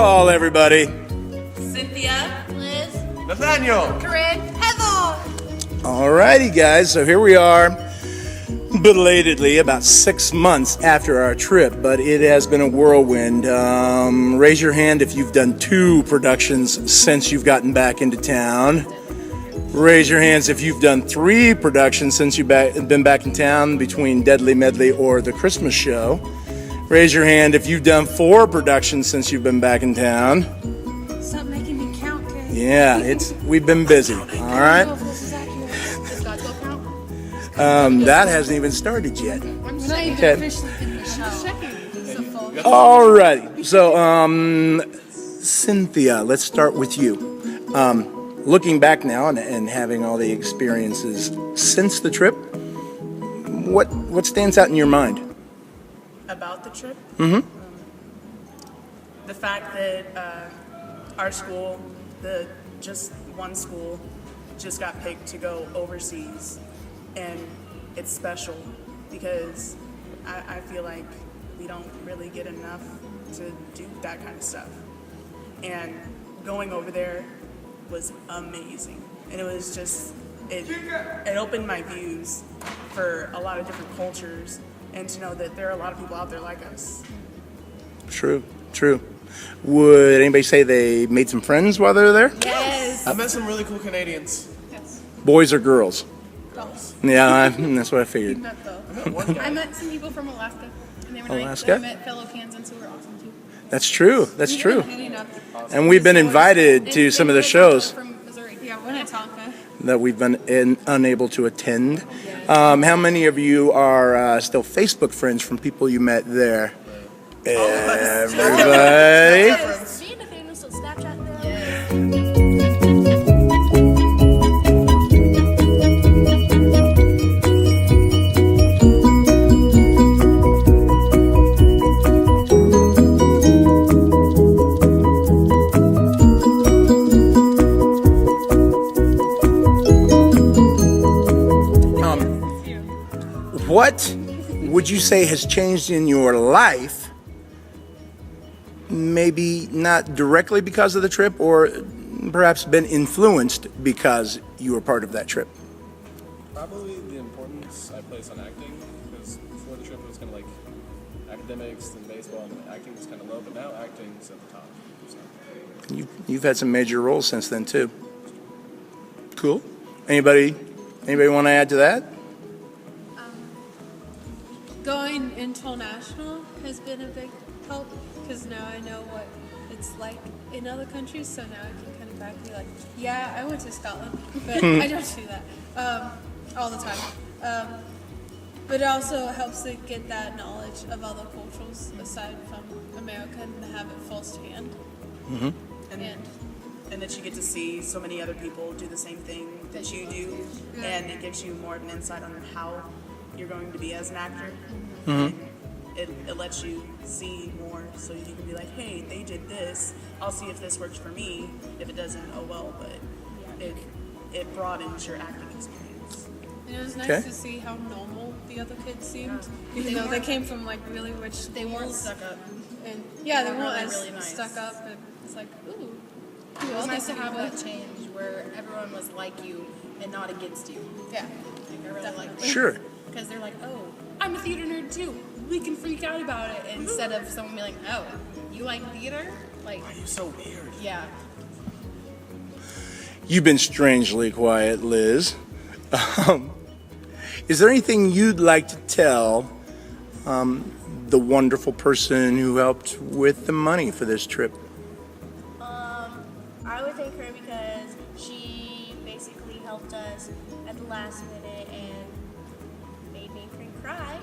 call, everybody. Cynthia, Liz, Nathaniel, Corinne, Heather. Alrighty, guys, so here we are, belatedly about 6 months after our trip, but it has been a whirlwind. Raise your hand if you've done 2 productions since you've gotten back into town. Raise your hands if you've done 3 productions since you've been back in town, between Deadly Medley or the Christmas show. Raise your hand if you've done 4 productions since you've been back in town. Stop making me count, kid. Yeah, we've been busy, all right? Does God go count? That hasn't even started yet. I'm not even Okay. officially in the show. So full. All righty. So, Cynthia, let's start with you. Looking back now and having all the experiences since the trip, what stands out in your mind? About the trip. Mm-hmm. The fact that our school, just one school, just got picked to go overseas, and it's special because I feel like we don't really get enough to do that kind of stuff. And going over there was amazing, and it was just it opened my views for a lot of different cultures, and to know that there are a lot of people out there like us. True. Would anybody say they made some friends while they were there? Yes. I met some really cool Canadians. Yes. Boys or girls? Girls. Yeah, that's what I figured. Met though. I met one guy. I met some people from Alaska, and they were nice. Alaska? I met fellow Kansans who were awesome too. That's true. That's true. Heading up. And we've been invited to some of the shows From Missouri. Yeah, Winnetonka. that we've been unable to attend. How many of you are still Facebook friends from people you met there? Everybody. Me and Nathaniel still Snapchat now. What would you say has changed in your life? Maybe not directly because of the trip, or perhaps been influenced because you were part of that trip. Probably the importance I place on acting, because before the trip it was kind of like academics and baseball, and acting was kind of low, but now acting's at the top. So. You've had some major roles since then too. Cool. Anybody want to add to that? Going international has been a big help because now I know what it's like in other countries, so now I can kind of back be like, yeah, I went to Scotland, but I don't do that all the time. But it also helps to get that knowledge of other cultures aside from America and have it firsthand. Mm-hmm. And that you get to see so many other people do the same thing that you do, and it gives you more of an insight on how you're going to be as an actor. Mm-hmm. It lets you see more, so you can be like, hey, they did this, I'll see if this works for me. If it doesn't, oh well, but it broadens your acting experience. And it was nice Okay. to see how normal the other kids seemed, even though they came from like really rich They weren't schools. stuck up. And yeah, they weren't really, as really nice. stuck up, but it's like, ooh. It was nice to have that change where everyone was like you and not against you. Yeah. Like, I really like that. Sure. Because they're like, oh, I'm a theater nerd too. We can freak out about it. Instead of someone being like, oh, you like theater? Like, Why are you so weird? yeah. You've been strangely quiet, Liz. Is there anything you'd like to tell the wonderful person who helped with the money for this trip? I would thank her because she basically helped us at the last minute and made me freaking cry.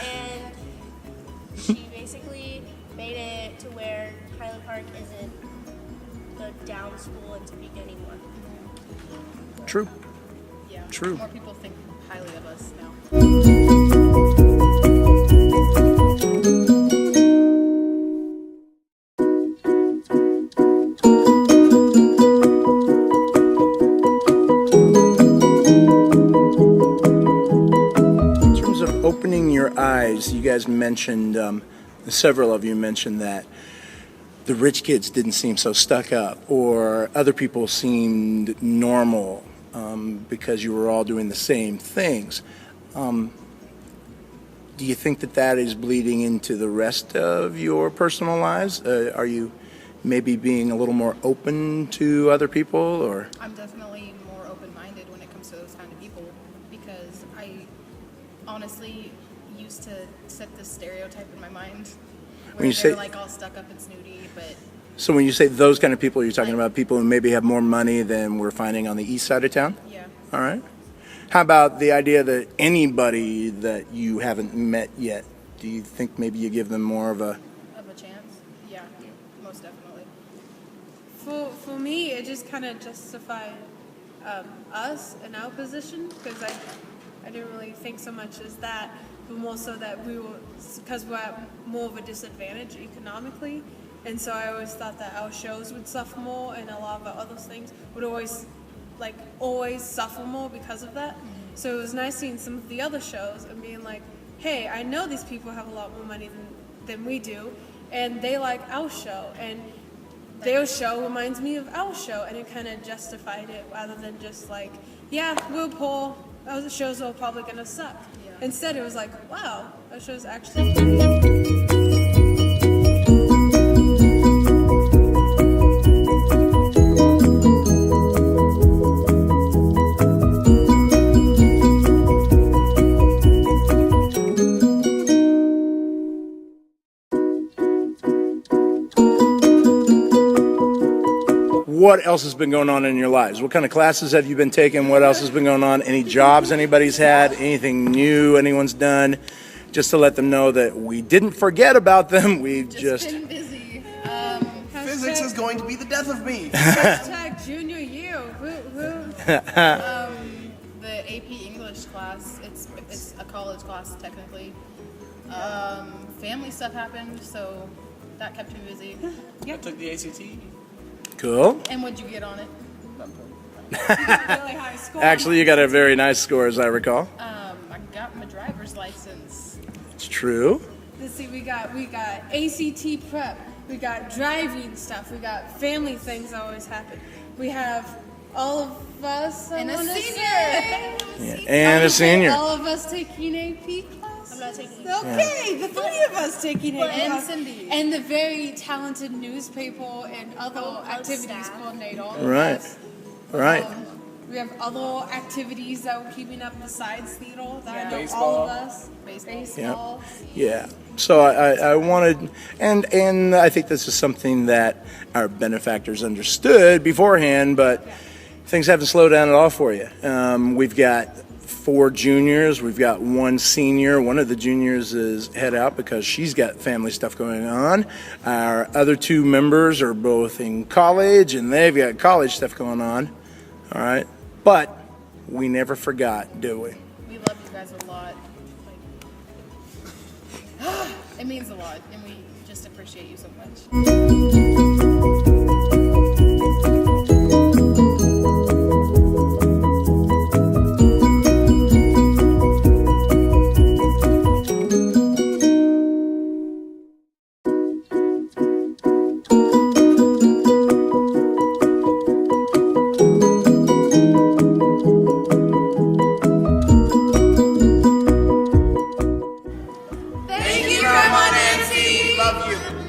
And she basically made it to where Highland Park isn't the down school and to be anymore. True. Yeah. True. More people think highly of us now. Opening your eyes, you guys mentioned several of you mentioned that the rich kids didn't seem so stuck up, or other people seemed normal because you were all doing the same things. Do you think that that is bleeding into the rest of your personal lives? Are you maybe being a little more open to other people, or? I'm definitely more open-minded when it comes to those kind of people, because I honestly used to set this stereotype in my mind where you they're say- like all stuck up and snooty, but So when you say those kind of people, you're talking Like- about people who maybe have more money than we're finding on the east side of town? yeah. All right. How about the idea that anybody that you haven't met yet, do you think maybe you give them more of a... Of a chance? Yeah, most definitely. For me, it just kind of justified us in our position, because I didn't really think so much as that, but more so that because we're at more of a disadvantage economically, and so I always thought that our shows would suffer more, and a lot of our other things would always suffer more because of that. So it was nice seeing some of the other shows and being like, hey, I know these people have a lot more money than we do, and they like our show, and their show reminds me of our show, and it kind of justified it rather than just like, yeah, we're poor, our shows are probably gonna suck. Yeah. Instead, it was like, wow, our show's actually funny. What else has been going on in your lives? What kind of classes have you been taking? What else has been going on? Any jobs anybody's had? Anything new anyone's done? Just to let them know that we didn't forget about them. We've just been busy. Physics is going to be the death of me. Hashtag junior year. Woo. The AP English class, it's a college class technically. Family stuff happened, so that kept me busy. I took the ACT. cool. And what'd you get on it? Really high score. Actually, you got a very nice score, as I recall. I got my driver's license. It's true. Let's see, we got ACT prep, we got driving stuff, we got family things that always happen. We have all of us, And a I wanna senior. say. Yeah. And a senior. All of us taking AP classes. I'm not taking Okay, the three of us taking AP And classes. Cindy. And the very talented newspaper and other activities staff. coordinator. Right. Right. We have other activities that we're keeping up besides theater that I know all Baseball. of us. Baseball. Yeah. So I wanted, and I think this is something that our benefactors understood beforehand, but things haven't slowed down at all for you. We've got 4 juniors. We've got 1 senior. One of the juniors is head out because she's got family stuff going on. Our other 2 members are both in college, and they've got college stuff going on. All right. But we never forgot, do we? We love you guys a lot. Like, it means a lot, and we just appreciate you so much. Thank you, Grandma Nancy. Love you.